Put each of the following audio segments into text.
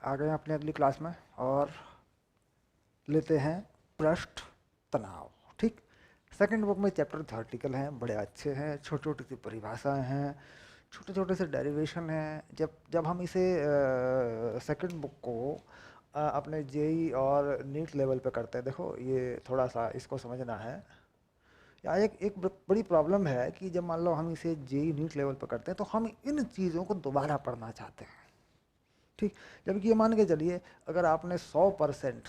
आ गए हैं अपनी अगली क्लास में और लेते हैं पृष्ठ तनाव। ठीक, सेकंड बुक में चैप्टर थर्टिकल हैं, बड़े अच्छे हैं, छोटी छोटी सी परिभाषाएं हैं, छोटे छोटे से डेरिवेशन हैं। जब जब हम इसे सेकंड बुक को अपने जेई और नीट लेवल पे करते हैं, देखो ये थोड़ा सा इसको समझना है। या एक बड़ी प्रॉब्लम है कि जब मान लो हम इसे जेई नीट लेवल पे करते हैं तो हम इन चीज़ों को दोबारा पढ़ना चाहते हैं। ठीक, जबकि ये मान के चलिए अगर आपने 100%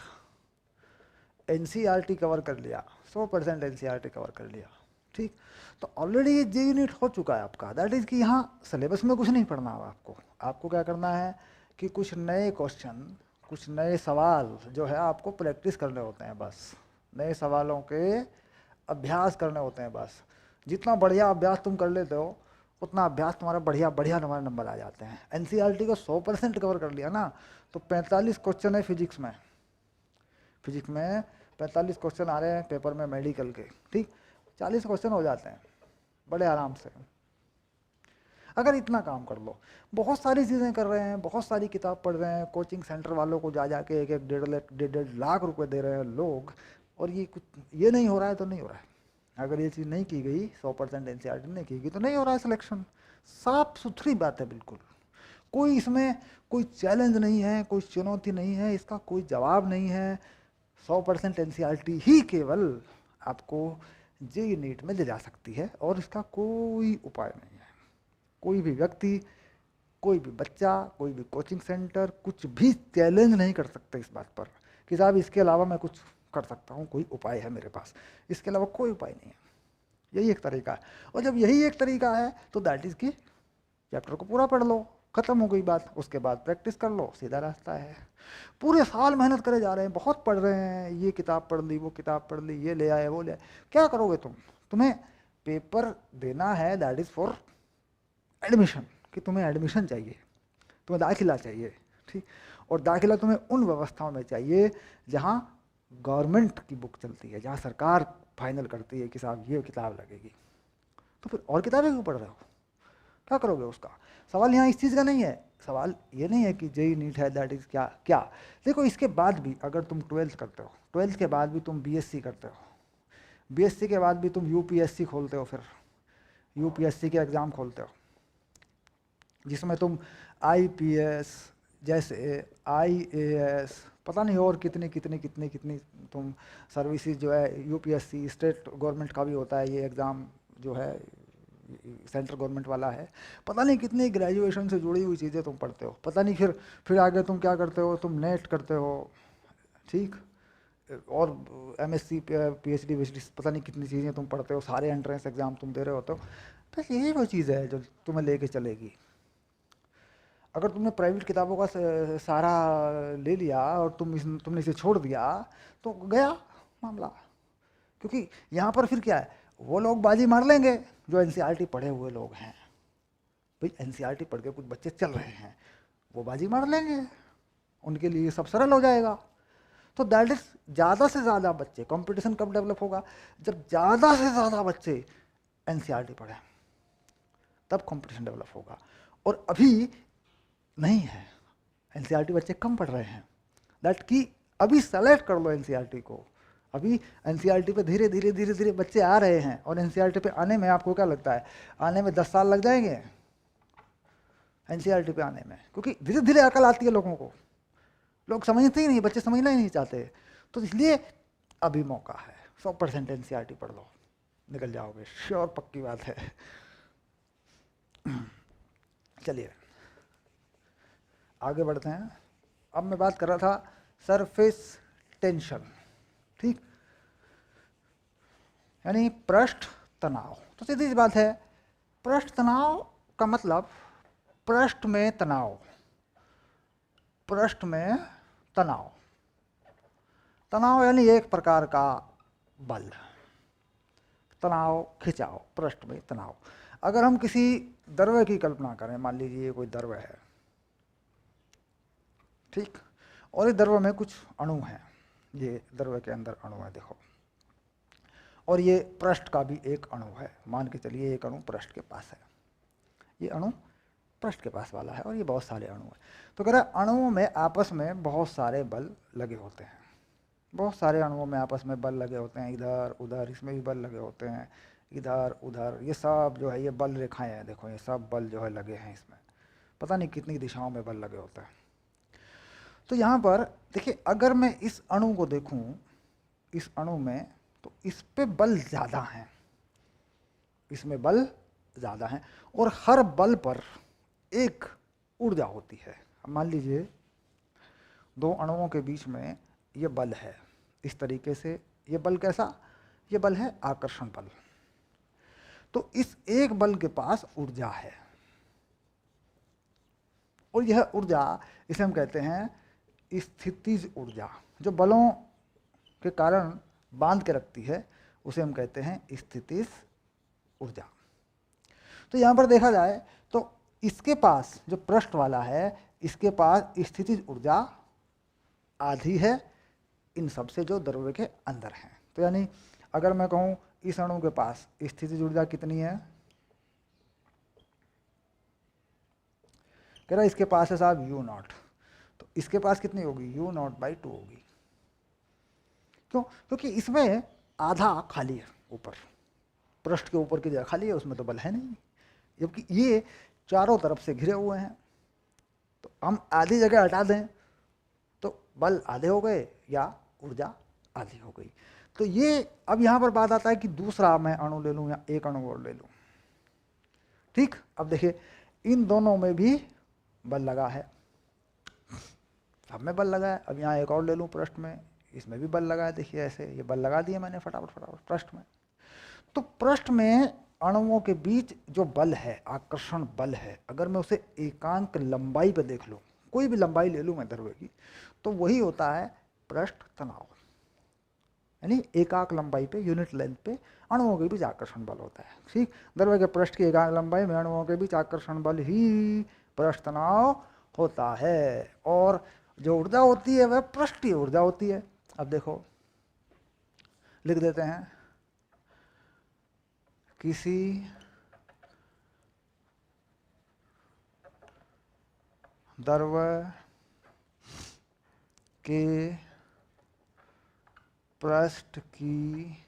एनसीईआरटी कवर कर लिया, 100% एनसीईआरटी कवर कर लिया, ठीक, तो ऑलरेडी ये जेईई नीट हो चुका है आपका। दैट इज़ कि यहाँ सिलेबस में कुछ नहीं पढ़ना होगा आपको। आपको क्या करना है कि कुछ नए क्वेश्चन, कुछ नए सवाल जो है आपको प्रैक्टिस करने होते हैं। बस नए सवालों के अभ्यास करने होते हैं। बस जितना बढ़िया अभ्यास तुम कर लेते हो उतना अभ्यास तुम्हारा बढ़िया बढ़िया नंबर आ जाते हैं। एनसीईआरटी को 100% कवर कर लिया ना, तो 45 क्वेश्चन है फिजिक्स में। फिजिक्स में 45 क्वेश्चन आ रहे हैं पेपर में मेडिकल के, ठीक, 40 क्वेश्चन हो जाते हैं बड़े आराम से। अगर इतना काम कर लो, बहुत सारी चीज़ें कर रहे हैं, बहुत सारी किताब पढ़ रहे हैं, कोचिंग सेंटर वालों को जा जाके एक एक डेढ़ लाख रुपए दे रहे हैं लोग, और ये कुछ ये नहीं हो रहा है तो नहीं हो रहा है। अगर ये चीज़ नहीं की गई, 100% एनसीईआरटी नहीं की गई तो नहीं हो रहा है सिलेक्शन। साफ सुथरी बात है बिल्कुल। कोई इसमें कोई चैलेंज नहीं है, कोई चुनौती नहीं है, इसका कोई जवाब नहीं है। 100% एनसीईआरटी ही केवल आपको जेईई नीट में ले जा सकती है और इसका कोई उपाय नहीं है। कोई भी व्यक्ति, कोई भी बच्चा, कोई भी कोचिंग सेंटर कुछ भी चैलेंज नहीं कर सकते इस बात पर कि साहब इसके अलावा मैं कुछ कर सकता हूँ, कोई उपाय है मेरे पास। इसके अलावा कोई उपाय नहीं है। यही एक तरीका है। और जब यही एक तरीका है तो दैट इज़ कि चैप्टर को पूरा पढ़ लो, खत्म हो गई बात। उसके बाद प्रैक्टिस कर लो, सीधा रास्ता है। पूरे साल मेहनत करे जा रहे हैं, बहुत पढ़ रहे हैं, ये किताब पढ़ ली, वो किताब पढ़ ली, ये ले आए, वो ले आए, क्या करोगे तुम? तुम्हें पेपर देना है, दैट इज़ फॉर एडमिशन, कि तुम्हें एडमिशन चाहिए, तुम्हें दाखिला चाहिए, ठीक। और दाखिला तुम्हें उन व्यवस्थाओं में चाहिए जहाँ गवर्नमेंट की बुक चलती है, जहाँ सरकार फाइनल करती है कि साहब ये किताब लगेगी। तो फिर और किताबें क्यों पढ़ रहे हो? क्या करोगे उसका? सवाल यहाँ इस चीज़ का नहीं है। सवाल ये नहीं है कि जेईई नीट है दैट इज़ क्या क्या। देखो इसके बाद भी अगर तुम 12th करते हो, 12th के बाद भी तुम बीएससी करते हो, बीएससी के बाद भी तुम यूपीएससी खोलते हो, फिर यूपीएससी के एग्ज़ाम खोलते हो जिसमें तुम आईपीएस जैसे आईएएस पता नहीं और कितनी कितनी कितनी कितनी तुम सर्विसेज जो है, यूपीएससी स्टेट गवर्नमेंट का भी होता है ये एग्ज़ाम जो है, सेंट्रल गवर्नमेंट वाला है। पता नहीं कितनी ग्रेजुएशन से जुड़ी हुई चीज़ें तुम पढ़ते हो। पता नहीं फिर आगे तुम क्या करते हो, तुम नेट करते हो, ठीक, और एमएससी पीएचडी वीएचडी पता नहीं कितनी चीज़ें तुम पढ़ते हो, सारे एंट्रेंस एग्ज़ाम तुम दे रहे होते हो। बस यही वो चीज़ है जो तुम्हें लेके चलेगी। अगर तुमने प्राइवेट किताबों का सहारा ले लिया और तुमने इसे छोड़ दिया तो गया मामला। क्योंकि यहाँ पर फिर क्या है, वो लोग बाजी मार लेंगे जो एनसीईआरटी पढ़े हुए लोग हैं। भाई एनसीईआरटी पढ़ के कुछ बच्चे चल रहे हैं, वो बाजी मार लेंगे, उनके लिए सब सरल हो जाएगा। तो दैट इज ज़्यादा से ज़्यादा बच्चे, कंपटीशन कब डेवलप होगा? जब ज़्यादा से ज़्यादा बच्चे एनसीईआरटी पढ़ें, तब कंपटीशन डेवलप होगा। और अभी नहीं है, एनसीईआरटी बच्चे कम पढ़ रहे हैं। दैट कि अभी सेलेक्ट कर लो एनसीईआरटी को। अभी एनसीईआरटी पे धीरे धीरे धीरे धीरे बच्चे आ रहे हैं, और एनसीईआरटी पे आने में आपको क्या लगता है, आने में 10 साल लग जाएंगे एनसीईआरटी पे आने में? क्योंकि धीरे धीरे अकल आती है लोगों को, लोग समझते ही नहीं, बच्चे समझना ही नहीं चाहते। तो इसलिए अभी मौका है, 100% एनसीईआरटी पढ़ लो, निकल जाओगे, श्योर, पक्की बात है। चलिए आगे बढ़ते हैं। अब मैं बात कर रहा था सरफेस टेंशन, ठीक, यानी पृष्ठ तनाव। तो सीधी सी बात है, पृष्ठ तनाव का मतलब पृष्ठ में तनाव, पृष्ठ में तनाव। तनाव यानी एक प्रकार का बल, तनाव, खिंचाव, पृष्ठ में तनाव। अगर हम किसी द्रव्य की कल्पना करें, मान लीजिए ये कोई द्रव्य है, ठीक, और इस द्रव्य में कुछ अणु हैं, ये द्रव्य के अंदर अणु है, देखो, और ये पृष्ठ का भी एक अणु है। मान के चलिए एक अणु पृष्ठ के पास है, ये अणु पृष्ठ के पास वाला है और ये बहुत सारे अणु हैं। तो कह रहा है अणुओं में आपस में बहुत सारे बल लगे होते हैं, बहुत सारे अणुओं में आपस में बल लगे होते हैं, इधर उधर इसमें भी बल लगे होते हैं, इधर उधर, ये सब जो है ये बल रेखाएं हैं, देखो ये सब बल जो है लगे हैं इसमें, पता नहीं कितनी दिशाओं में बल लगे होते हैं। तो यहाँ पर देखिए अगर मैं इस अणु को देखूं, इस अणु में, तो इस पे बल ज़्यादा हैं, इसमें बल ज़्यादा हैं और हर बल पर एक ऊर्जा होती है। मान लीजिए दो अणुओं के बीच में ये बल है इस तरीके से, ये बल कैसा, ये बल है आकर्षण बल। तो इस एक बल के पास ऊर्जा है और यह ऊर्जा, इसे हम कहते हैं स्थितिज ऊर्जा, जो बलों के कारण बांध के रखती है उसे हम कहते हैं स्थितिज ऊर्जा। तो यहाँ पर देखा जाए तो इसके पास जो पृष्ठ वाला है इसके पास स्थितिज ऊर्जा आधी है इन सब से जो द्रव्य के अंदर है। तो यानी अगर मैं कहूँ इस अणु के पास स्थितिज ऊर्जा कितनी है, कह रहा इसके पास है साहब U0, तो इसके पास कितनी होगी U0/2 होगी। क्यों? क्योंकि इसमें आधा खाली है, ऊपर पृष्ठ के ऊपर की जगह खाली है, उसमें तो बल है नहीं, जबकि ये चारों तरफ से घिरे हुए हैं। तो हम आधी जगह हटा दें तो बल आधे हो गए या ऊर्जा आधी हो गई। तो ये अब यहाँ पर बात आता है कि दूसरा मैं अणु ले लूँ या एक अणु और ले लूँ। ठीक, अब देखिए इन दोनों में भी बल लगा है, अब में बल लगा है। अब यहाँ एक और ले लूँ पृष्ठ में, इसमें भी बल लगा है, देखिए ऐसे ये बल लगा दिए मैंने फटाफट पृष्ठ में। तो पृष्ठ में अणुओं के बीच जो बल है, आकर्षण बल है, अगर मैं उसे एकांक लंबाई पे देख लूँ, कोई भी लंबाई ले लूँ मैं द्रव्य की, तो वही होता है पृष्ठ तनाव। यानी एकांक लंबाई पे, यूनिट लेंथ पे अणुओं के बीच आकर्षण बल होता है। ठीक, द्रव्य के पृष्ठ की एकांक लंबाई में अणुओं के बीच आकर्षण बल ही पृष्ठ तनाव होता है। और जो ऊर्जा होती है वह पृष्ठीय ऊर्जा होती है। अब देखो लिख देते हैं, किसी द्रव्य के पृष्ठ की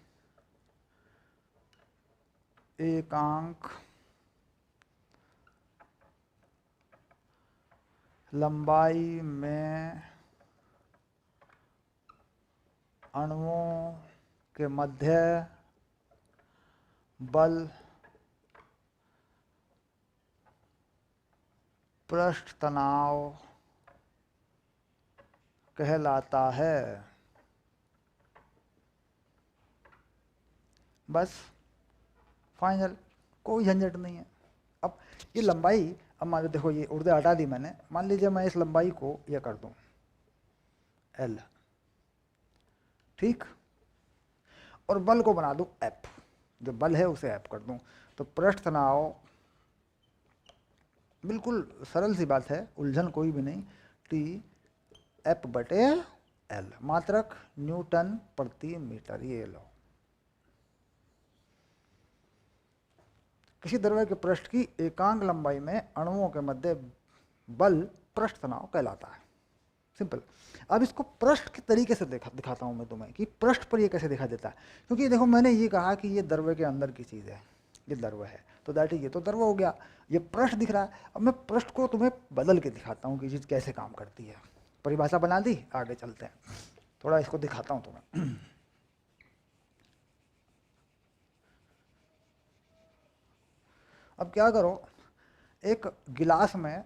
एकांक लंबाई में अणुओं के मध्य बल पृष्ठ तनाव कहलाता है। बस फाइनल, कोई झंझट नहीं है। अब ये लंबाई, अब मान लो देखो ये ऊर्जा हटा दी मैंने, मान लीजिए मैं इस लंबाई को ये कर दूं L, ठीक, और बल को बना दूं F, जो बल है उसे F कर दूं, तो पृष्ठ तनाव, बिल्कुल सरल सी बात है, उलझन कोई भी नहीं, T/F/L, मात्रक न्यूटन प्रति मीटर। ये लो, किसी द्रव्य के पृष्ठ की एकांक लंबाई में अणुओं के मध्य बल पृष्ठ तनाव कहलाता है। सिंपल। अब इसको पृष्ठ के तरीके से दिखाता हूं मैं तुम्हें कि पृष्ठ पर ये कैसे दिखा देता है। क्योंकि देखो मैंने ये कहा कि ये द्रव्य के अंदर की चीज़ है, ये द्रव्य है, तो दैट इज, ये तो द्रव्य हो गया, ये पृष्ठ दिख रहा है। अब मैं पृष्ठ को तुम्हें बदल के दिखाता हूँ कि चीज़ कैसे काम करती है। परिभाषा बना दी, आगे चलते हैं, थोड़ा इसको दिखाता हूँ तुम्हें। अब क्या करो, एक गिलास में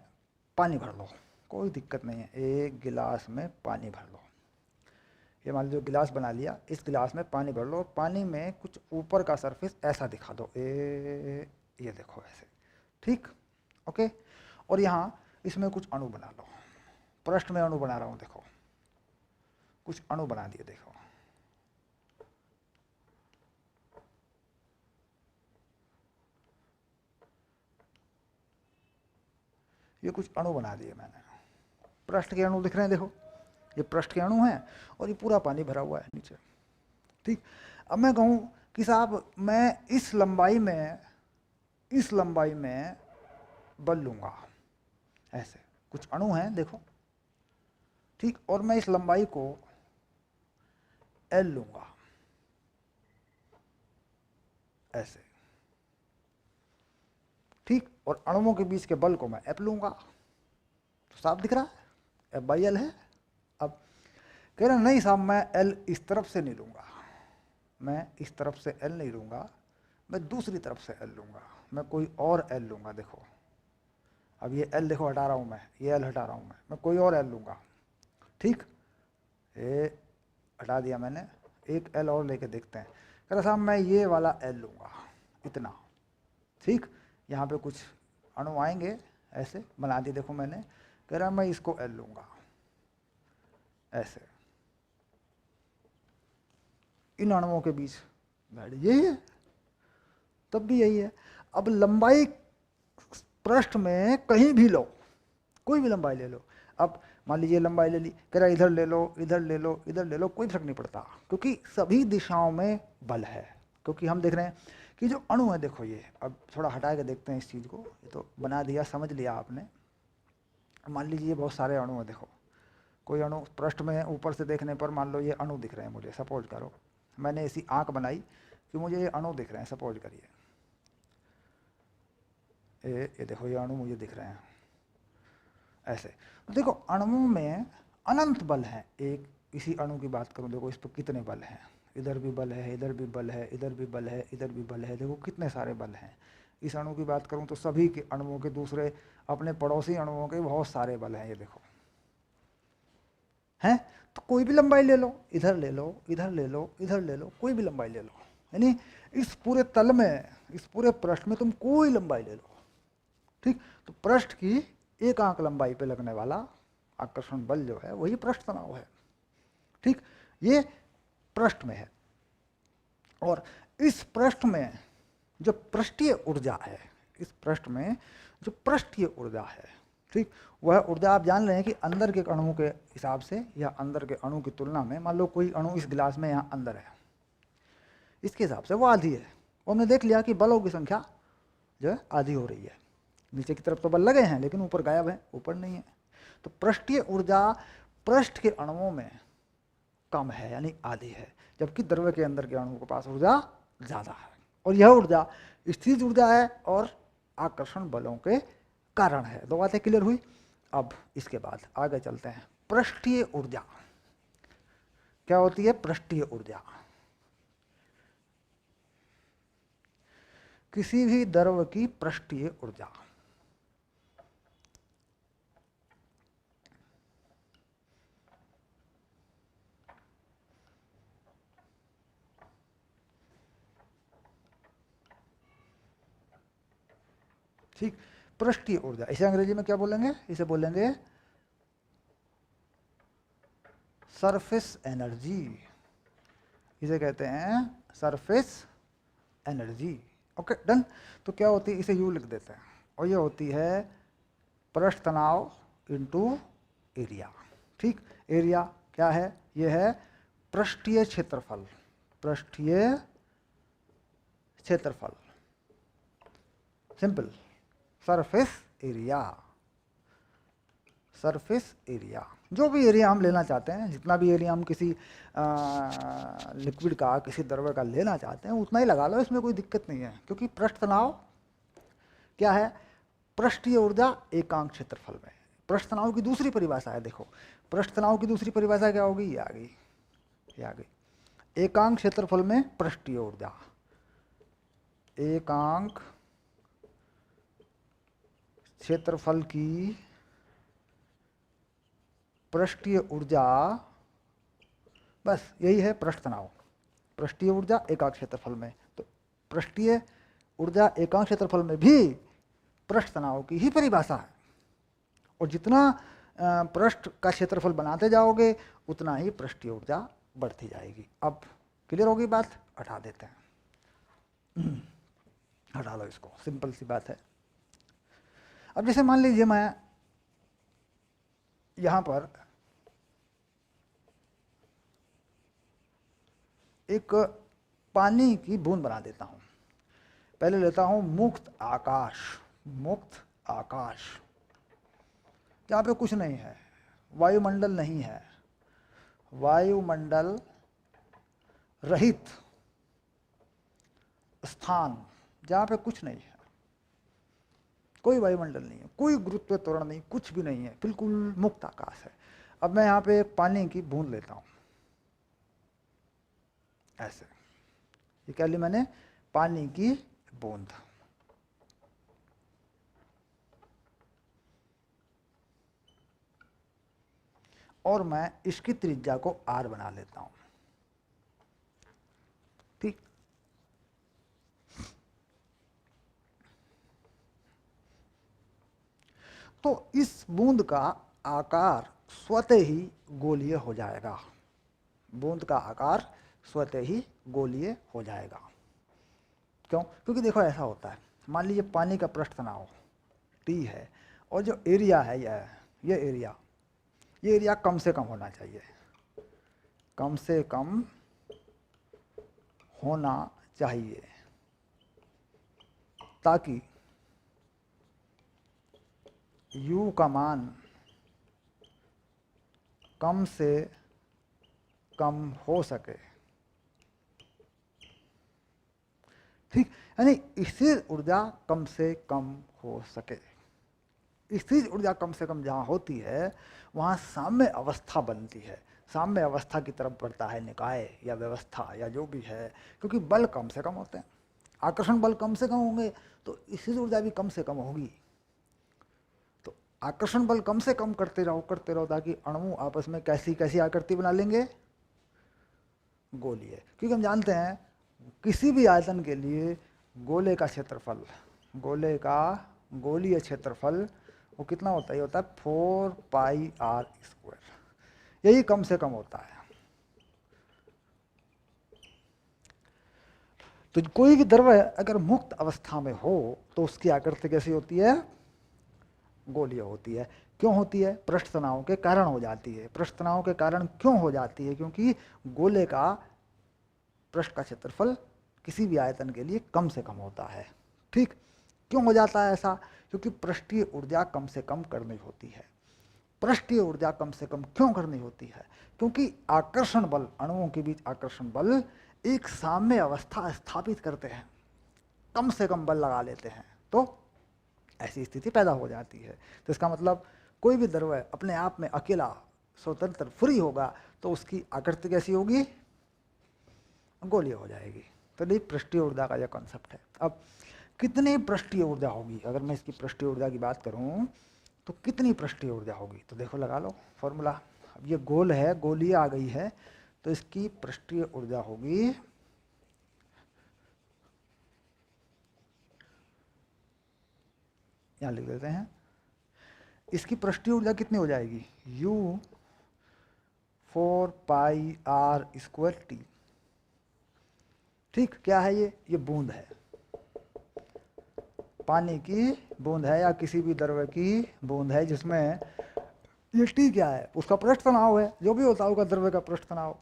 पानी भर लो, कोई दिक्कत नहीं है, एक गिलास में पानी भर लो। ये मान लो गिलास बना लिया, इस गिलास में पानी भर लो, पानी में कुछ ऊपर का सरफेस ऐसा दिखा दो, ये देखो ऐसे, ठीक, ओके। और यहाँ इसमें कुछ अणु बना लो, पृष्ठ में अणु बना रहा हूँ, देखो कुछ अणु बना दिए, देखो ये कुछ अणु बना दिए मैंने, पृष्ठ के अणु दिख रहे हैं, देखो ये पृष्ठ के अणु हैं और ये पूरा पानी भरा हुआ है नीचे, ठीक। अब मैं कहूँ कि साहब मैं इस लंबाई में बल लूँगा, ऐसे कुछ अणु हैं देखो, ठीक, और मैं इस लंबाई को L लूंगा ऐसे, ठीक, और अणुओं के बीच के बल को मैं F लूंगा। तो साफ दिख रहा है F/L है। अब कह रहे नहीं साहब मैं L इस तरफ से नहीं लूंगा, मैं इस तरफ से L नहीं लूंगा, मैं दूसरी तरफ से L लूंगा, मैं कोई और L लूंगा। देखो अब ये L देखो हटा रहा हूं मैं, ये L हटा रहा हूं मैं कोई और L लूंगा, ठीक, ये हटा दिया मैंने, एक L और लेके देखते हैं। कह रहा साहब मैं ये वाला L लूंगा इतना, ठीक, यहाँ पे कुछ अणु आएंगे ऐसे बना दिए देखो मैंने। कह रहा मैं इसको L लूंगा ऐसे, इन अणुओं के बीच यही है, तब भी यही है। अब लंबाई पृष्ठ में कहीं भी लो, कोई भी लंबाई ले लो। अब मान लीजिए लंबाई ले ली, कह रहा इधर ले लो, इधर ले लो, इधर ले लो, कोई फर्क नहीं पड़ता, क्योंकि सभी दिशाओं में बल है। क्योंकि हम देख रहे हैं कि जो अणु है देखो, ये अब थोड़ा हटा के देखते हैं इस चीज़ को, ये तो बना दिया, समझ लिया आपने। मान लीजिए बहुत सारे अणु है देखो, कोई अणु पृष्ठ में ऊपर से देखने पर मान लो ये अणु दिख रहे हैं मुझे, सपोज करो मैंने ऐसी आंख बनाई कि मुझे ये अणु दिख रहे हैं, सपोज करिए ये देखो ये अणु मुझे दिख रहे हैं ऐसे। देखो अणुओं में अनंत बल है। एक इसी अणु की बात करूं, देखो इस पर कितने बल हैं, इधर भी बल है, इधर भी बल है, इधर भी बल है, इधर भी बल है, देखो कितने सारे बल हैं। इस अणु की बात करूं तो सभी के अणुओं के दूसरे अपने पड़ोसी अणुओं के बहुत सारे बल हैं, ये देखो हैं। तो कोई भी लंबाई ले लो, इधर ले लो, इधर ले लो, इधर ले लो, कोई भी लंबाई ले लो, यानी इस पूरे तल में, इस पूरे पृष्ठ में तुम कोई लंबाई ले लो, ठीक। तो पृष्ठ की एक आंक लंबाई पे लगने वाला आकर्षण बल जो है वही पृष्ठ तनाव है, ठीक। ये पृष्ठ में है, और इस पृष्ठ में जो पृष्ठीय ऊर्जा है, इस पृष्ठ में जो पृष्ठीय ऊर्जा है, ठीक, वह ऊर्जा आप जान रहे हैं कि अंदर के अणुओं के हिसाब से या अंदर के अणु की तुलना में, मान लो कोई अणु इस गिलास में यहाँ अंदर है, इसके हिसाब से वो आधी है। और हमने देख लिया कि बलों की संख्या जो है आधी हो रही है। नीचे की तरफ तो बल लगे हैं लेकिन ऊपर गायब है, ऊपर नहीं है। तो पृष्ठीय ऊर्जा पृष्ठ के अणुओं में कम है, यानी आधी है, जबकि द्रव्य के अंदर के अणुओं के पास ऊर्जा ज़्यादा है। और यह ऊर्जा स्थिर ऊर्जा है और आकर्षण बलों के कारण है। दो बातें क्लियर हुई। अब इसके बाद आगे चलते हैं। पृष्ठीय ऊर्जा क्या होती है? पृष्ठीय ऊर्जा किसी भी द्रव की पृष्ठीय ऊर्जा ठीक, पृष्ठीय ऊर्जा, इसे अंग्रेजी में क्या बोलेंगे? इसे बोलेंगे सरफेस एनर्जी, इसे कहते हैं सरफेस एनर्जी। Okay done. तो क्या होती है, इसे यू लिख देते हैं, और ये होती है पृष्ठ तनाव इनटू एरिया। ठीक, एरिया क्या है? ये है पृष्ठीय क्षेत्रफल, पृष्ठीय क्षेत्रफल, simple, surface area, surface area. जो भी एरिया हम लेना चाहते हैं, जितना भी एरिया हम किसी लिक्विड का, किसी द्रव्य का लेना चाहते हैं, उतना ही लगा लो, इसमें कोई दिक्कत नहीं है। क्योंकि पृष्ठ तनाव क्या है? पृष्ठीय ऊर्जा एकांक क्षेत्रफल में। पृष्ठ तनाव की दूसरी परिभाषा है, देखो पृष्ठ तनाव की दूसरी परिभाषा क्या होगी? ये आ गई, ये आ गई। एकांक क्षेत्रफल में पृष्ठीय ऊर्जा, एकांक क्षेत्रफल की पृष्ठीय ऊर्जा, बस यही है पृष्ठ तनाव। पृष्ठीय ऊर्जा एकांक क्षेत्रफल में, तो पृष्ठीय ऊर्जा एकांक क्षेत्रफल में भी पृष्ठ तनाव की ही परिभाषा है। और जितना पृष्ठ का क्षेत्रफल बनाते जाओगे उतना ही पृष्ठीय ऊर्जा बढ़ती जाएगी। अब क्लियर होगी बात? हटा देते हैं, हटा लो इसको, सिंपल सी बात है। अब जैसे मान लीजिए मैं यहां पर एक पानी की बूंद बना देता हूं। पहले लेता हूं मुक्त आकाश, मुक्त आकाश, जहाँ पे कुछ नहीं है, वायुमंडल नहीं है, वायुमंडल रहित स्थान जहाँ पे कुछ नहीं है, कोई वायुमंडल नहीं है, कोई गुरुत्व त्वरण नहीं, कुछ भी नहीं है, बिल्कुल मुक्त आकाश है। अब मैं यहाँ पे एक पानी की बूंद लेता हूँ, ऐसे, ये क्या ली मैंने, पानी की बूंद। और मैं इसकी त्रिज्या को r बना लेता हूं, ठीक। तो इस बूंद का आकार स्वतः ही गोलीय हो जाएगा, बूंद का आकार स्वतः ही गोलीय हो जाएगा। क्यों? क्योंकि देखो ऐसा होता है, मान लीजिए पानी का पृष्ठ तनाव T है, और जो एरिया है ये एरिया कम से कम होना चाहिए, कम से कम होना चाहिए, ताकि U का मान कम से कम हो सके, ठीक। यानी स्थिर ऊर्जा कम से कम हो सके। स्थिर ऊर्जा कम से कम जहाँ होती है वहाँ साम्य अवस्था बनती है, साम्य अवस्था की तरफ बढ़ता है निकाय या व्यवस्था या जो भी है, क्योंकि बल कम से कम होते हैं, आकर्षण बल कम से कम होंगे तो स्थिर ऊर्जा भी कम से कम होगी। तो आकर्षण बल कम से कम करते रहो ताकि अणु आपस में कैसी कैसी आकृति बना लेंगे, गोलीय। क्योंकि हम जानते हैं किसी भी आयतन के लिए गोले का क्षेत्रफल, गोले का गोलीय क्षेत्रफल वो कितना होता है, ये होता है 4πr², यही कम से कम होता है। तो कोई भी द्रव्य अगर मुक्त अवस्था में हो तो उसकी आकृति कैसी होती है, गोलीय होती है। क्यों होती है? पृष्ठ तनाव के कारण हो जाती है। पृष्ठ तनाव के कारण क्यों हो जाती है? क्योंकि गोले का पृष्ठ का क्षेत्रफल किसी भी आयतन के लिए कम से कम होता है, ठीक। क्यों हो जाता है ऐसा? क्योंकि पृष्ठीय ऊर्जा कम से कम करनी होती है। पृष्ठीय ऊर्जा कम से कम क्यों करनी होती है? क्योंकि आकर्षण बल, अणुओं के बीच आकर्षण बल एक साम्य अवस्था स्थापित करते हैं, कम से कम बल लगा लेते हैं, तो ऐसी स्थिति पैदा हो जाती है। तो इसका मतलब कोई भी द्रव्य अपने आप में अकेला स्वतंत्र फ्री होगा तो उसकी आकृति कैसी होगी, गोलीय हो जाएगी। तो ये पृष्ठीय ऊर्जा का यह कॉन्सेप्ट है। अब कितनी पृष्ठीय ऊर्जा होगी, अगर मैं इसकी पृष्ठीय ऊर्जा की बात करूं तो कितनी पृष्ठीय ऊर्जा होगी, तो देखो लगा लो फॉर्मूला। अब ये गोल है, गोलीय आ गई है, तो इसकी पृष्ठीय ऊर्जा होगी, यहां लिख देते हैं, इसकी पृष्ठीय ऊर्जा कितनी हो जाएगी, U 4πr²T, ठीक। क्या है ये बूंद है, पानी की बूंद है या किसी भी द्रव्य की बूंद है, जिसमें ये T क्या है, उसका पृष्ठ तनाव है, जो भी होता होगा द्रव्य का पृष्ठ तनाव,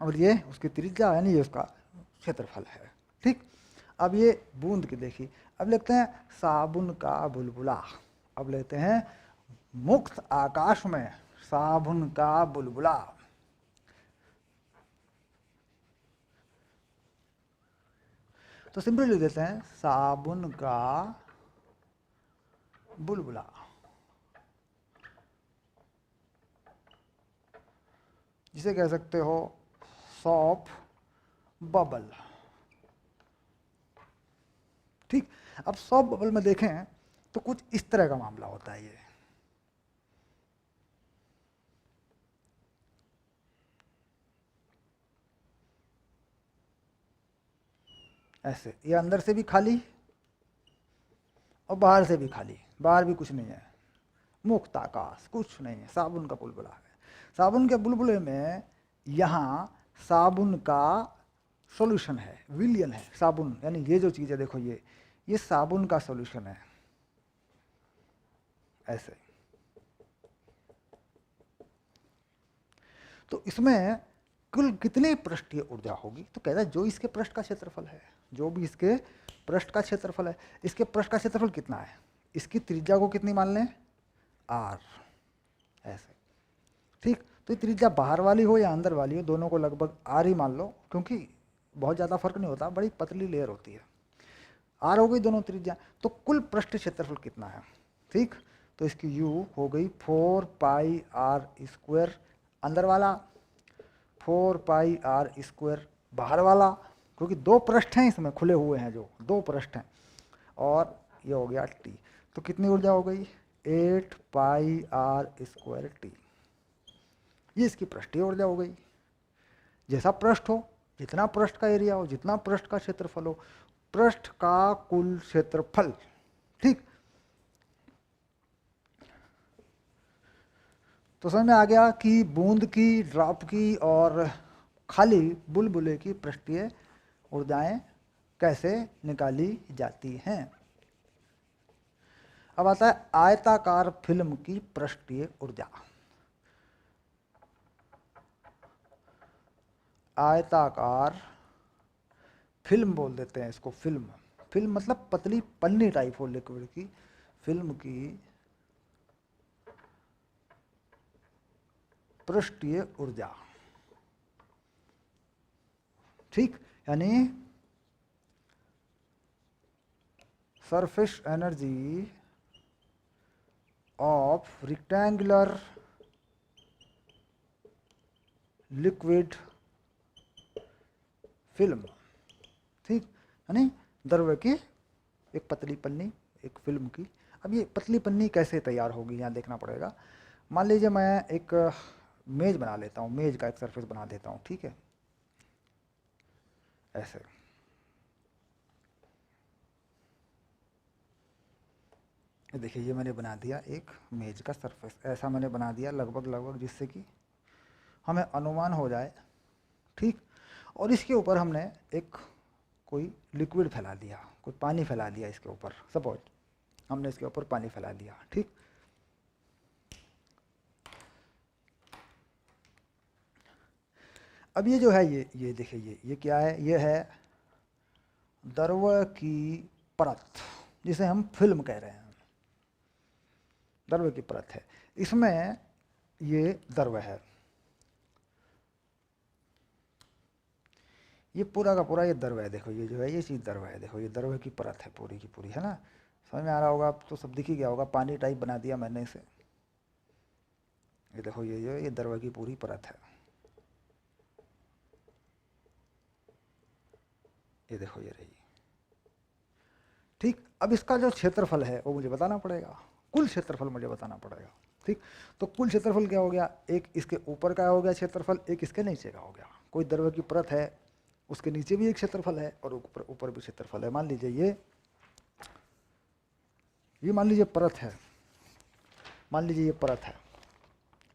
और ये उसकी त्रिज्या है, नहीं ये उसका क्षेत्रफल है, ठीक। अब ये बूंद की देखिए, अब लेते हैं साबुन का बुलबुला, अब लेते हैं मुक्त आकाश में साबुन का बुलबुला, तो सिंपल लिख देते हैं साबुन का बुलबुला, जिसे कह सकते हो सॉप बबल, ठीक। अब सॉप बबल में देखें तो कुछ इस तरह का मामला होता है, ये ऐसे, ये अंदर से भी खाली और बाहर से भी खाली, बाहर भी कुछ नहीं है, मुक्त आकाश, कुछ नहीं है, साबुन का बुलबुला है। साबुन के बुलबुले में यहाँ साबुन का सॉल्यूशन है, विलियन है साबुन, यानी ये जो चीज़ है देखो ये साबुन का सॉल्यूशन है, ऐसे। तो इसमें कुल कितनी पृष्ठीय ऊर्जा होगी, तो कहता है जो इसके पृष्ठ का क्षेत्रफल है, जो भी इसके पृष्ठ का क्षेत्रफल है, इसके पृष्ठ का क्षेत्रफल कितना है, इसकी त्रिज्या को कितनी मान लें, आर, ऐसे। ठीक, तो ये त्रिज्या बाहर वाली हो या अंदर वाली हो, दोनों को लगभग आर ही मान लो, क्योंकि बहुत ज़्यादा फर्क नहीं होता, बड़ी पतली लेयर होती है। आर हो गई दोनों त्रिज्या, तो कुल पृष्ठ क्षेत्रफल कितना है? ठीक, तो इसकी यू हो गई 4πr², अंदर वाला 4πr² बाहर वाला, क्योंकि दो पृष्ठ हैं इसमें खुले हुए हैं, जो दो पृष्ठ हैं, और ये हो गया टी। तो कितनी ऊर्जा हो गई? 8πr²t। ये इसकी पृष्ठीय ऊर्जा हो गई। जैसा पृष्ठ हो, जितना पृष्ठ का एरिया हो, जितना पृष्ठ का क्षेत्रफल हो, पृष्ठ का कुल क्षेत्रफल। ठीक, तो समझ में आ गया कि बूंद की, ड्रॉप की और खाली बुलबुले की पृष्ठीय ऊर्जाएं कैसे निकाली जाती हैं। अब आता है आयताकार फिल्म की पृष्ठीय ऊर्जा। आयताकार फिल्म बोल देते हैं इसको, फिल्म। फिल्म मतलब पतली पन्नी टाइप हो लिक्विड की, फिल्म की पृष्ठीय ऊर्जा। ठीक, यानी surface energy of rectangular liquid film. ठीक, यानी द्रव्य की एक पतली पन्नी, एक फिल्म की। अब ये पतली पन्नी कैसे तैयार होगी, यहाँ देखना पड़ेगा। मान लीजिए मैं एक मेज बना लेता हूँ, मेज का एक सरफेस बना देता हूँ, ठीक है, ऐसे। देखिए ये मैंने बना दिया एक मेज का सरफेस, ऐसा मैंने बना दिया लगभग लगभग, जिससे कि हमें अनुमान हो जाए। ठीक, और इसके ऊपर हमने एक कोई लिक्विड फैला दिया, कोई पानी फैला दिया इसके ऊपर, सपोज हमने इसके ऊपर पानी फैला दिया। ठीक, अब ये जो है, ये देखिए, ये क्या है? ये है द्रव्य की परत, जिसे हम फिल्म कह रहे हैं। द्रव्य की परत है, इसमें ये द्रव्य है, ये पूरा का पूरा ये द्रव्य है। देखो ये जो है, ये चीज़ द्रव्य है। देखो ये द्रव्य की परत है पूरी की पूरी, है ना? समझ में आ रहा होगा? अब तो सब दिख ही गया होगा, पानी टाइप बना दिया मैंने इसे। ये देखो ये जो ये द्रव्य की पूरी परत है, ये देखो ये रही। ठीक, अब इसका जो क्षेत्रफल है वो मुझे बताना पड़ेगा, कुल क्षेत्रफल मुझे बताना पड़ेगा। ठीक, तो कुल क्षेत्रफल क्या हो गया? एक इसके ऊपर का हो गया क्षेत्रफल, एक इसके नीचे का हो गया। कोई द्रव्य की परत है, उसके नीचे भी एक क्षेत्रफल है और ऊपर ऊपर भी क्षेत्रफल है। मान लीजिए ये मान लीजिए परत है, मान लीजिए ये परत है,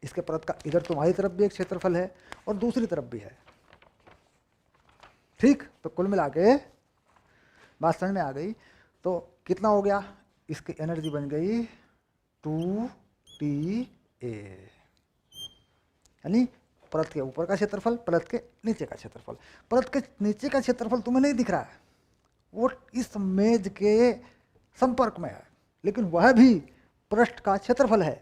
इसके परत का इधर तुम्हारी तरफ भी एक क्षेत्रफल है और दूसरी तरफ भी है। ठीक, तो कुल मिला के बात समझ में आ गई। तो कितना हो गया? इसकी एनर्जी बन गई 2TA, यानी परत के ऊपर का क्षेत्रफल, परत के नीचे का क्षेत्रफल। परत के नीचे का क्षेत्रफल तुम्हें नहीं दिख रहा है, वो इस मेज के संपर्क में है, लेकिन वह भी पृष्ठ का क्षेत्रफल है।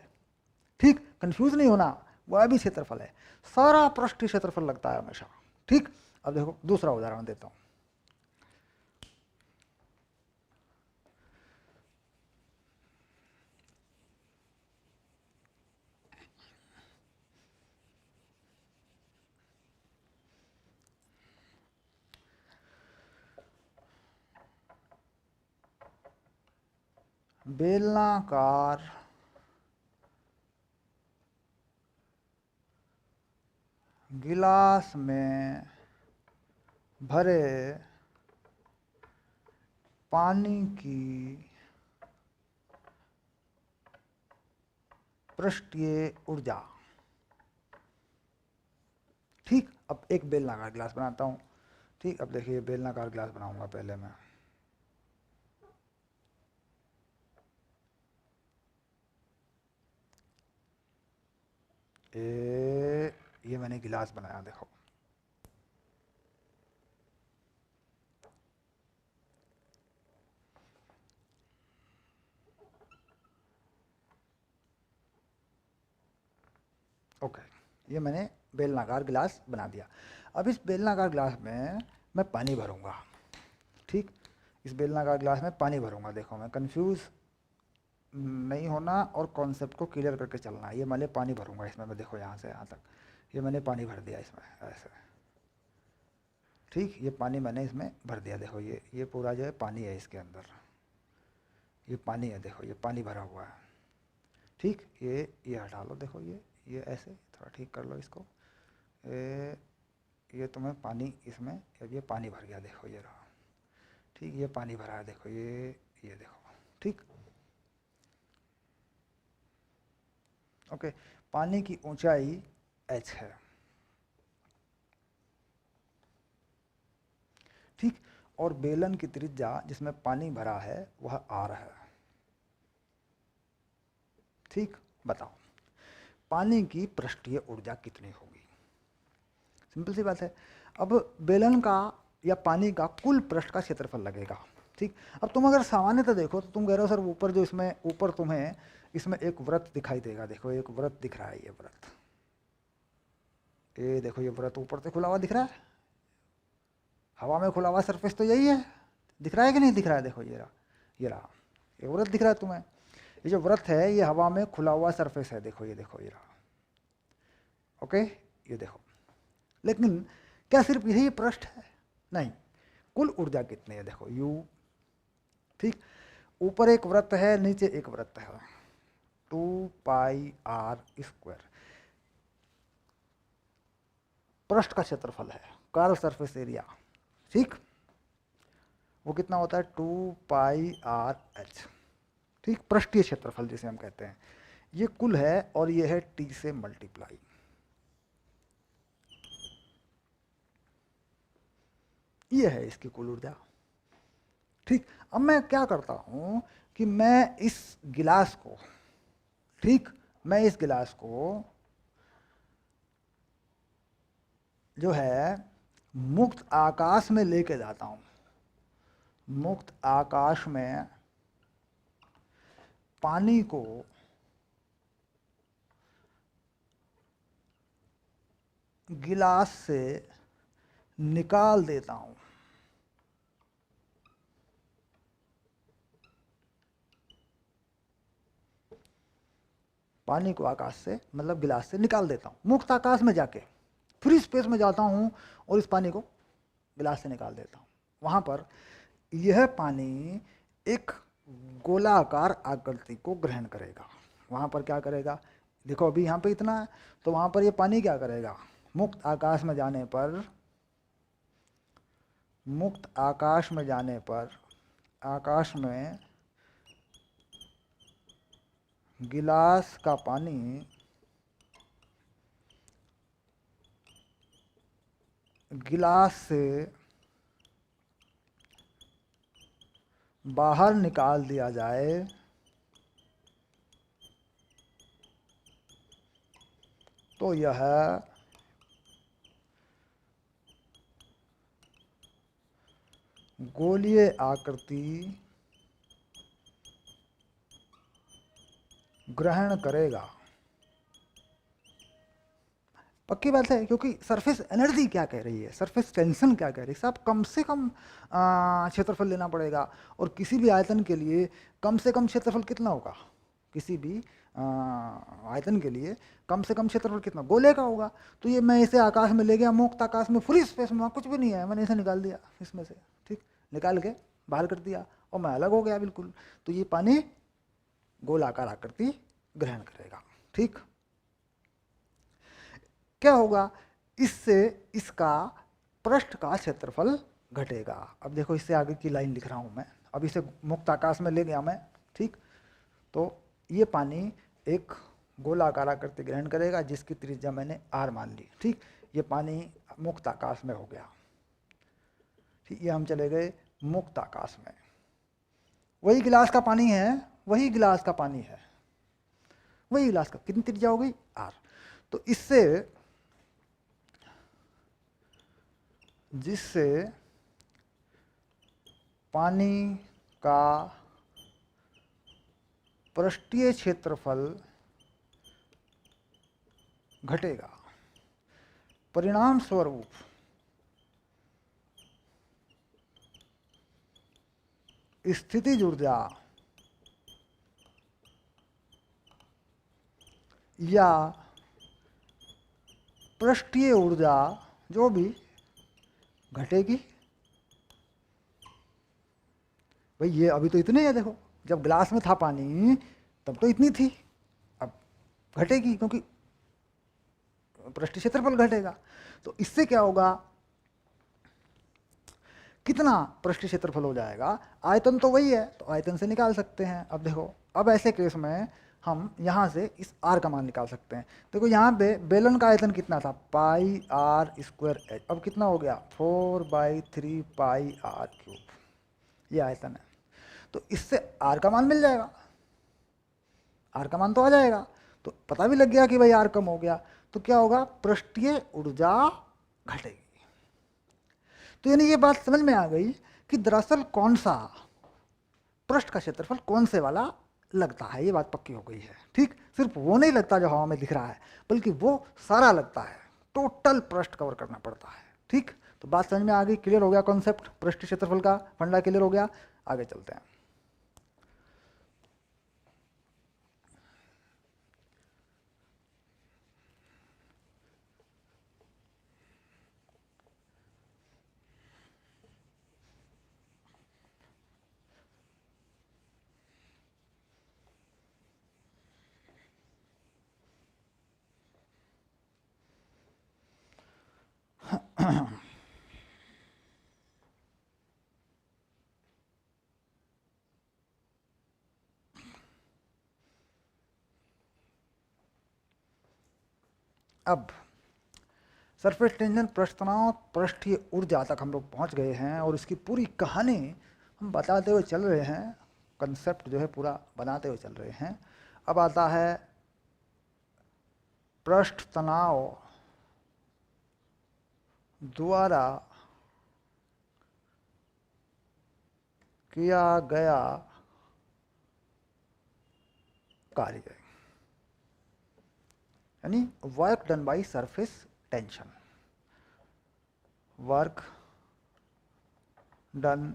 ठीक, कंफ्यूज नहीं होना, वह भी क्षेत्रफल है। सारा पृष्ठ क्षेत्रफल लगता है हमेशा। ठीक, अब देखो दूसरा उदाहरण देता हूं। बेलनाकार गिलास में भरे पानी की पृष्ठीय ऊर्जा। ठीक, अब एक बेलनाकार गिलास बनाता हूँ। ठीक, अब देखिए बेलनाकार गिलास बनाऊंगा पहले मैं। ये मैंने गिलास बनाया, देखो। ओके, ये मैंने बेलनाकार गिलास बना दिया। अब इस बेलनाकार गिलास में मैं पानी भरूंगा, ठीक, इस बेलनाकार गिलास में पानी भरूंगा। देखो मैं कंफ्यूज नहीं होना और कॉन्सेप्ट को क्लियर करके चलना। ये मैंने पानी भरूंगा इसमें, मैं देखो यहाँ से यहाँ तक ये मैंने पानी भर दिया इसमें ऐसे, ठीक, ये पानी मैंने इसमें भर दिया। देखो ये पूरा जो है पानी है इसके अंदर, ये पानी है, देखो ये पानी भरा हुआ है, ठीक। ये हटा लो, देखो ये ऐसे थोड़ा ठीक कर लो इसको। ये तुम्हें पानी इसमें, अब ये पानी भर गया, देखो ये रहा, ठीक, ये पानी भरा है, देखो ये देखो, ठीक। ओके, पानी की ऊंचाई h है, ठीक, और बेलन की त्रिज्या जिसमें पानी भरा है वह r है, ठीक। बताओ पानी की पृष्ठीय ऊर्जा कितनी होगी? सिंपल सी बात है। अब बेलन का या पानी का कुल पृष्ठ का क्षेत्रफल लगेगा, ठीक। अब तुम अगर सामान्यतः देखो तो तुम कह रहे हो सर ऊपर जो इसमें ऊपर तुम्हें इसमें एक वृत्त दिखाई देगा, देखो एक वृत्त दिख रहा है, ये वृत्त, ये देखो ये वृत्त ऊपर से खुला हुआ दिख रहा है, हवा में खुला हुआ सरफेस तो यही है, दिख रहा है कि नहीं दिख रहा है? देखो ये रहा, ये वृत्त दिख रहा है तुम्हें, ये जो वृत्त है ये हवा में खुला हुआ सरफेस है, देखो ये रहा, ओके, ये देखो। लेकिन क्या सिर्फ यही पृष्ठ है? नहीं, कुल ऊर्जा कितनी है? देखो U, ठीक, ऊपर एक वृत्त है, नीचे एक वृत्त है, 2πr²। पृष्ठ का क्षेत्रफल है, कर्व सरफेस एरिया, ठीक, वो कितना होता है 2πrh, ठीक, पृष्ठीय क्षेत्रफल जिसे हम कहते हैं, ये कुल है और ये है T से मल्टीप्लाई। ये है इसकी कुल ऊर्जा, ठीक। अब मैं क्या करता हूं कि मैं इस गिलास को, ठीक, मैं इस गिलास को जो है मुक्त आकाश में लेके जाता हूं, मुक्त आकाश में पानी को गिलास से निकाल देता हूं, पानी को आकाश से मतलब गिलास से निकाल देता हूं, मुक्त आकाश में जाके फ्री स्पेस में जाता हूं और इस पानी को गिलास से निकाल देता हूं। वहां पर यह पानी एक गोलाकार आकृति को ग्रहण करेगा। वहां पर क्या करेगा? देखो अभी यहाँ पे इतना है, तो वहां पर ये पानी क्या करेगा? मुक्त आकाश में जाने पर, मुक्त आकाश में जाने पर आकाश में गिलास का पानी गिलास से बाहर निकाल दिया जाए तो यह गोलीय आकृति ग्रहण करेगा। पक्की बात है, क्योंकि सरफेस एनर्जी क्या कह रही है, सरफेस टेंशन क्या कह रही है, साहब कम से कम क्षेत्रफल लेना पड़ेगा। और किसी भी आयतन के लिए कम से कम क्षेत्रफल कितना होगा? किसी भी आयतन के लिए कम से कम क्षेत्रफल कितना? गोले का होगा। तो ये मैं इसे आकाश में ले गया, मुक्त आकाश में, फ्री स्पेस में, वहाँ कुछ भी नहीं है, मैंने इसे निकाल दिया इसमें से, ठीक, निकाल के बाहर कर दिया और मैं अलग हो गया बिल्कुल। तो ये पानी गोलाकार आकृति ग्रहण करेगा, ठीक। क्या होगा? इससे इसका पृष्ठ का क्षेत्रफल घटेगा। अब देखो इससे आगे की लाइन लिख रहा हूं मैं, अब इसे मुक्त आकाश में ले गया मैं, ठीक। तो ये पानी एक गोलाकार आकृति ग्रहण करेगा जिसकी त्रिज्या मैंने r मान ली, ठीक। ये पानी मुक्त आकाश में हो गया, ठीक। ये हम चले गए मुक्त आकाश में, वही गिलास का पानी है, वही गिलास का पानी है, वही गिलास का, कितनी त्रिज्या हो गई? r। तो इससे जिससे पानी का पृष्ठीय क्षेत्रफल घटेगा। परिणाम स्वरूप स्थितिज ऊर्जा या पृष्ठीय ऊर्जा जो भी घटेगी। भाई ये अभी तो इतने है, देखो जब ग्लास में था पानी तब तो इतनी थी, अब घटेगी क्योंकि पृष्ठीय क्षेत्रफल घटेगा। तो इससे क्या होगा, कितना पृष्ठीय क्षेत्रफल हो जाएगा, आयतन तो वही है तो आयतन से निकाल सकते हैं। अब देखो, अब ऐसे केस में हम यहाँ से इस r का मान निकाल सकते हैं। देखो यहाँ पे बेलन का आयतन कितना था, पाई आर स्क्वायर एच, अब कितना हो गया 4/3 पाई आर क्यूब, ये आयतन है। तो इससे r का मान मिल जाएगा, r का मान तो आ जाएगा, तो पता भी लग गया कि भाई r कम हो गया। तो क्या होगा, पृष्ठीय ऊर्जा घटेगी। तो यानी ये बात समझ में आ गई कि दरअसल कौन सा पृष्ठ का क्षेत्रफल कौन से वाला लगता है, ये बात पक्की हो गई है। ठीक, सिर्फ वो नहीं लगता जो हवा में दिख रहा है, बल्कि वो सारा लगता है, टोटल पृष्ठ कवर करना पड़ता है। ठीक, तो बात समझ में आ गई, क्लियर हो गया कॉन्सेप्ट, पृष्ठीय क्षेत्रफल का फंडा क्लियर हो गया। आगे चलते हैं। अब सरफेस टेंशन, पृष्ठ तनाव, पृष्ठीय ऊर्जा तक हम लोग पहुंच गए हैं और इसकी पूरी कहानी हम बताते हुए चल रहे हैं, कंसेप्ट जो है पूरा बनाते हुए चल रहे हैं। अब आता है पृष्ठ तनाव द्वारा किया गया कार्य, यानी work done by surface tension, work done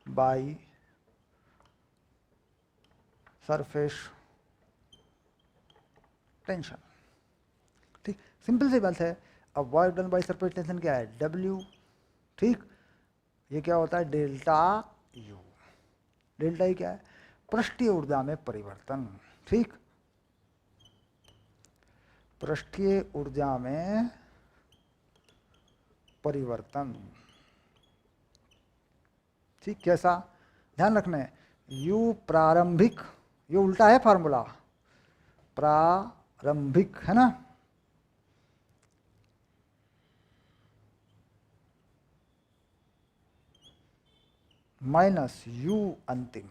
by surface tension. ठीक, सिंपल सी बात है। अब work done by surface tension क्या है, W। ठीक, ये क्या होता है, डेल्टा U। डेल्टा ई क्या है, पृष्ठीय ऊर्जा में परिवर्तन। ठीक, पृष्ठीय ऊर्जा में परिवर्तन। ठीक, कैसा, ध्यान रखना है, U प्रारंभिक, ये उल्टा है फार्मूला, प्रारंभिक है ना, माइनस U अंतिम।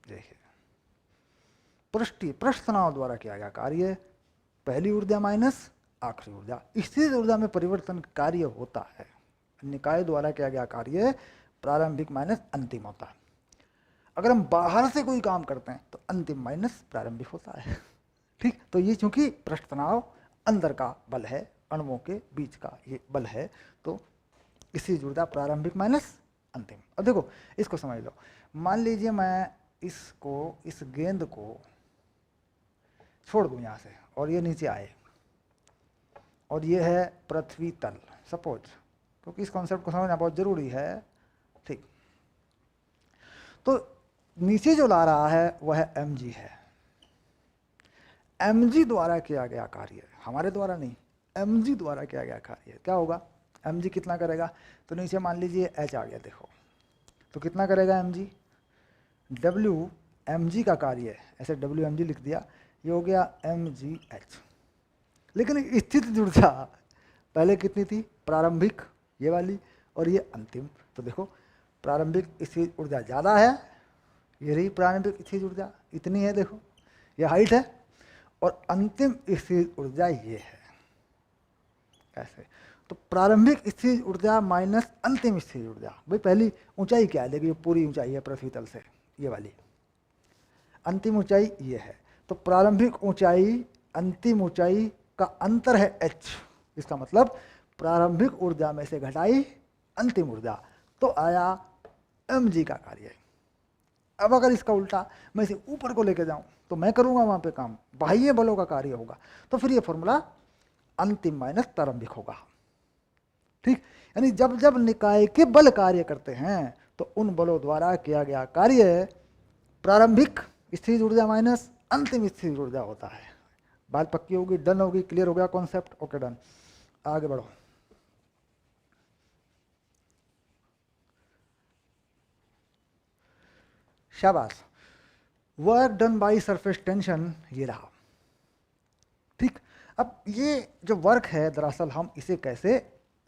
देखिए, पृष्ठीय, पृष्ठ तनाव द्वारा किया गया कार्य, पहली ऊर्जा माइनस आखिरी ऊर्जा, स्थिर ऊर्जा में परिवर्तन कार्य होता है। निकाय द्वारा किया गया कार्य प्रारंभिक माइनस अंतिम होता है। अगर हम बाहर से कोई काम करते हैं तो अंतिम माइनस प्रारंभिक होता है। ठीक, तो ये चूंकि पृष्ठ तनाव अंदर का बल है, अणुओं के बीच का ये बल है, तो स्थिर ऊर्जा प्रारंभिक माइनस अंतिम। अब देखो इसको समझ लो, मान लीजिए मैं इसको, इस गेंद को छोड़ दूं यहाँ से और ये नीचे आए और ये है पृथ्वी तल, सपोज, क्योंकि इस कॉन्सेप्ट को समझना बहुत जरूरी है। ठीक, तो नीचे जो ला रहा है वह है mg है, mg द्वारा किया गया कार्य, हमारे द्वारा नहीं, mg द्वारा किया गया कार्य क्या होगा, mg कितना करेगा, तो नीचे मान लीजिए h आ गया, देखो तो कितना करेगा mg, w mg का कार्य है, ऐसे w mg लिख दिया, ये हो गया mgh। लेकिन स्थितिज ऊर्जा पहले कितनी थी, प्रारंभिक ये वाली, और ये अंतिम। तो देखो प्रारंभिक स्थितिज ऊर्जा ज़्यादा है, ये रही प्रारंभिक स्थितिज ऊर्जा इतनी है, देखो ये हाइट है, और अंतिम स्थितिज ऊर्जा ये है, ऐसे। तो प्रारंभिक स्थितिज ऊर्जा माइनस अंतिम स्थितिज ऊर्जा, भाई पहली ऊंचाई क्या है, देखिए पूरी ऊंचाई है पृथ्वी तल से, ये वाली, अंतिम ऊंचाई ये है, तो प्रारंभिक ऊंचाई अंतिम ऊंचाई का अंतर है h। इसका मतलब प्रारंभिक ऊर्जा में से घटाई अंतिम ऊर्जा, तो आया mg का कार्य। अब अगर इसका उल्टा मैं इसे ऊपर को लेके जाऊं तो मैं करूंगा वहां पे काम, बाह्य बलों का कार्य होगा, तो फिर ये फॉर्मूला अंतिम माइनस प्रारंभिक होगा। ठीक, यानी जब जब निकाय के बल कार्य करते हैं तो उन बलों द्वारा किया गया कार्य प्रारंभिक स्थिर ऊर्जा माइनस अंतिम स्थिर ऊर्जा होता है। बात पक्की होगी, डन होगी, क्लियर हो गया कॉन्सेप्ट? ओके डन, आगे बढ़ो। शाबाश, work done by surface tension ये रहा। ठीक, अब ये जो वर्क है दरअसल हम इसे कैसे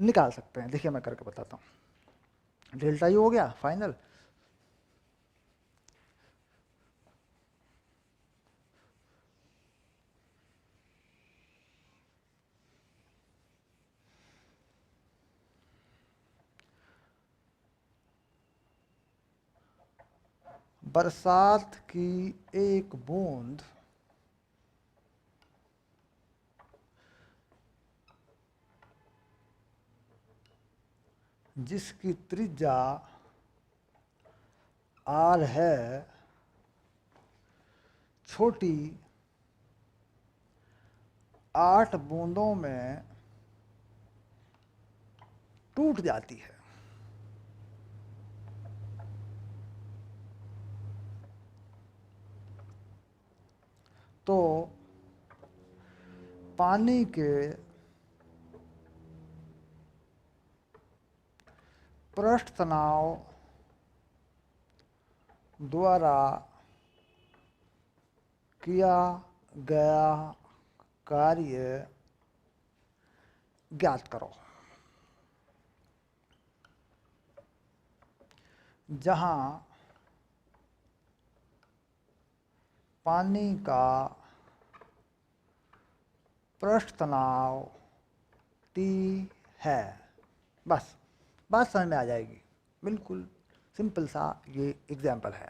निकाल सकते हैं, देखिए मैं करके बताता हूं। डेल्टा यू हो गया फाइनल, बरसात की एक बूंद जिसकी त्रिज्या r है, छोटी 8 बूंदों में टूट जाती है। तो पानी के पृष्ठ तनाव द्वारा किया गया कार्य ज्ञात करो। जहां पानी का पृष्ठ तनाव T है। बस बात समझ में आ जाएगी, बिल्कुल सिंपल सा ये एग्जाम्पल है।